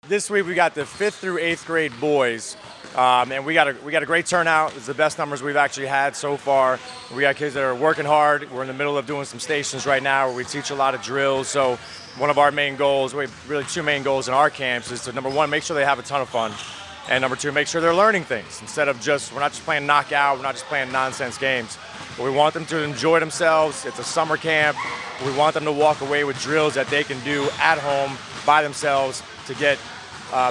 This week we got the 5th through 8th grade boys, and we got a great turnout. It's the best numbers we've actually had so far. We got kids that are working hard. We're in the middle of doing some stations right now where we teach a lot of drills. So one of our main goals, we have really two main goals in our camps, is to, number one, make sure they have a ton of fun, and number two, make sure they're learning things instead of we're not just playing knockout, we're not just playing nonsense games. But we want them to enjoy themselves. It's a summer camp. We want them to walk away with drills that they can do at home by themselves to get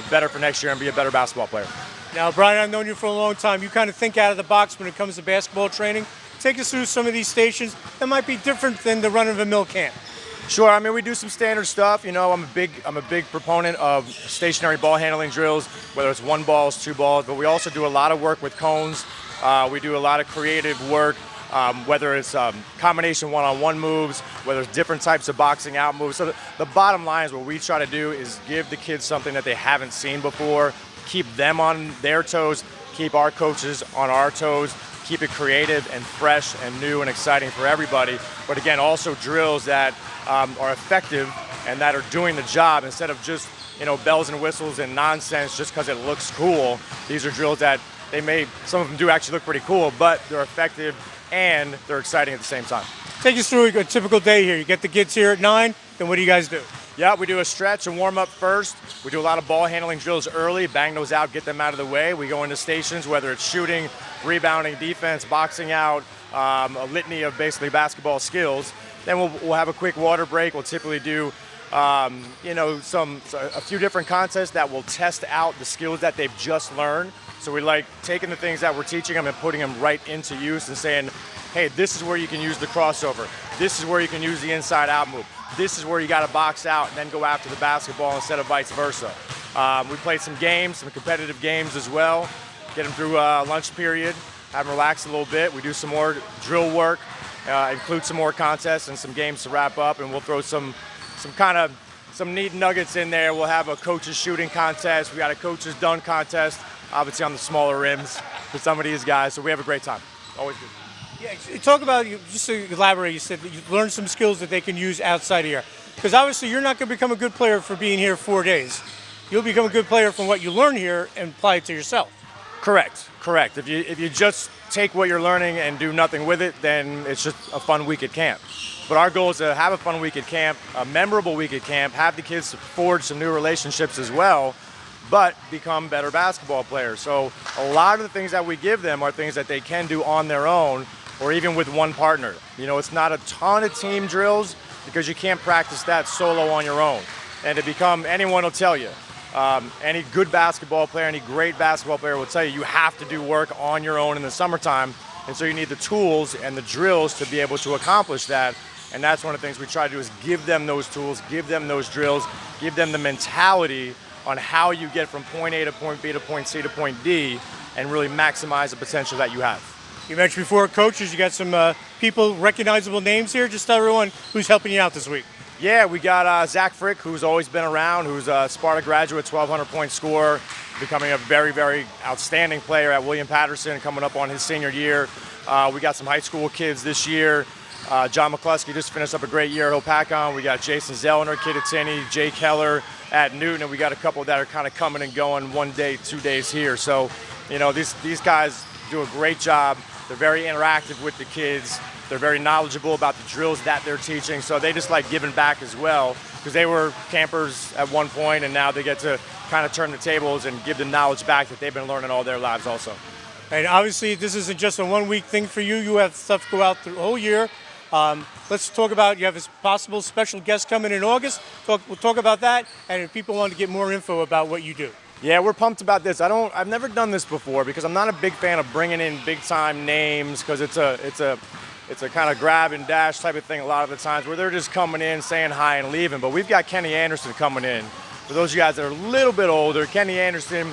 better for next year and be a better basketball player. Now, Brian, I've known you for a long time. You kind of think out of the box when it comes to basketball training. Take us through some of these stations that might be different than the run-of-the-mill camp. Sure. I mean, we do some standard stuff. You know, I'm a big proponent of stationary ball handling drills, whether it's 1 balls, 2 balls. But we also do a lot of work with cones. We do a lot of creative work. Whether it's combination one-on-one moves, whether it's different types of boxing out moves. So the bottom line is what we try to do is give the kids something that they haven't seen before, keep them on their toes, keep our coaches on our toes, keep it creative and fresh and new and exciting for everybody. But again, also drills that are effective and that are doing the job instead of just, bells and whistles and nonsense just because it looks cool. These are drills that some of them do actually look pretty cool, but they're effective and they're exciting at the same time. Take us through a typical day here. You get the kids here at 9, then what do you guys do? Yeah, we do a stretch and warm up first. We do a lot of ball handling drills early, bang those out, get them out of the way. We go into stations, whether it's shooting, rebounding, defense, boxing out, a litany of basically basketball skills. Then we'll have a quick water break. We'll typically do a few different contests that will test out the skills that they've just learned. So we like taking the things that we're teaching them and putting them right into use and saying, hey, this is where you can use the crossover. This is where you can use the inside out move. This is where you got to box out and then go after the basketball instead of vice versa. We played some games, some competitive games as well. Get them through lunch period, have them relax a little bit. We do some more drill work, include some more contests and some games to wrap up, and we'll throw some neat nuggets in there. We'll have a coach's shooting contest. We got a coach's dunk contest, obviously on the smaller rims for some of these guys. So we have a great time. Always good. Yeah, talk about, just to elaborate, you said that you learned some skills that they can use outside of here. Because obviously you're not going to become a good player for being here 4 days. You'll become a good player from what you learn here and apply it to yourself. Correct. If you just take what you're learning and do nothing with it, then it's just a fun week at camp. But our goal is to have a fun week at camp, a memorable week at camp, have the kids forge some new relationships as well, but become better basketball players. So a lot of the things that we give them are things that they can do on their own or even with one partner. It's not a ton of team drills because you can't practice that solo on your own. And anyone will tell you, any good basketball player, any great basketball player will tell you have to do work on your own in the summertime. And so you need the tools and the drills to be able to accomplish that. And that's one of the things we try to do is give them those tools, give them those drills, give them the mentality on how you get from point A to point B to point C to point D and really maximize the potential that you have. You mentioned before coaches, you got some people, recognizable names here. Just tell everyone who's helping you out this week. Yeah, we got Zach Frick, who's always been around, who's a Sparta graduate, 1,200-point scorer, becoming a very, very outstanding player at William Patterson, coming up on his senior year. We got some high school kids this year. John McCluskey just finished up a great year at Opakon. We got Jason Zellner, Kittatinny, Jay Keller at Newton, and we got a couple that are kind of coming and going 1 day, 2 days here. So, these guys do a great job. They're very interactive with the kids. They're very knowledgeable about the drills that they're teaching. So they just like giving back as well because they were campers at one point and now they get to kind of turn the tables and give the knowledge back that they've been learning all their lives also. And obviously this isn't just a 1 week thing for you. You have stuff go out through the whole year. Let's talk about, you have a possible special guest coming in August. We'll talk about that, and if people want to get more info about what you do. Yeah, we're pumped about this. I've never done this before because I'm not a big fan of bringing in big time names because it's a kind of grab and dash type of thing a lot of the times where they're just coming in, saying hi and leaving. But we've got Kenny Anderson coming in. For those of you guys that are a little bit older, Kenny Anderson,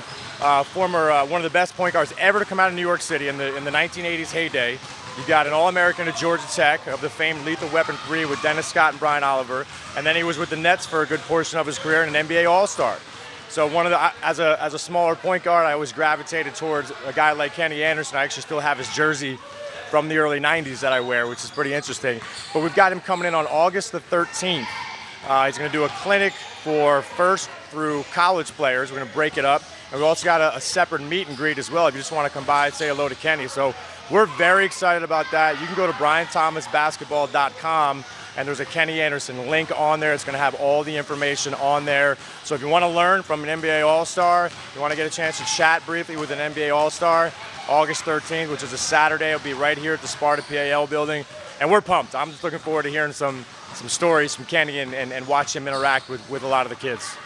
former one of the best point guards ever to come out of New York City in the 1980s heyday. You got an All-American at Georgia Tech of the famed Lethal Weapon 3 with Dennis Scott and Brian Oliver, and then he was with the Nets for a good portion of his career and an NBA All-Star. So as a smaller point guard, I always gravitated towards a guy like Kenny Anderson. I actually still have his jersey from the early 90s that I wear, which is pretty interesting. But we've got him coming in on August the 13th. He's going to do a clinic for first through college players. We're going to break it up. And we also got a separate meet and greet as well if you just want to come by and say hello to Kenny. So we're very excited about that. You can go to BrianThomasBasketball.com, and there's a Kenny Anderson link on there. It's going to have all the information on there. So if you want to learn from an NBA All-Star, you want to get a chance to chat briefly with an NBA All-Star, August 13th, which is a Saturday, it'll be right here at the Sparta PAL building. And we're pumped. I'm just looking forward to hearing some stories from Kenny and watch him interact with a lot of the kids.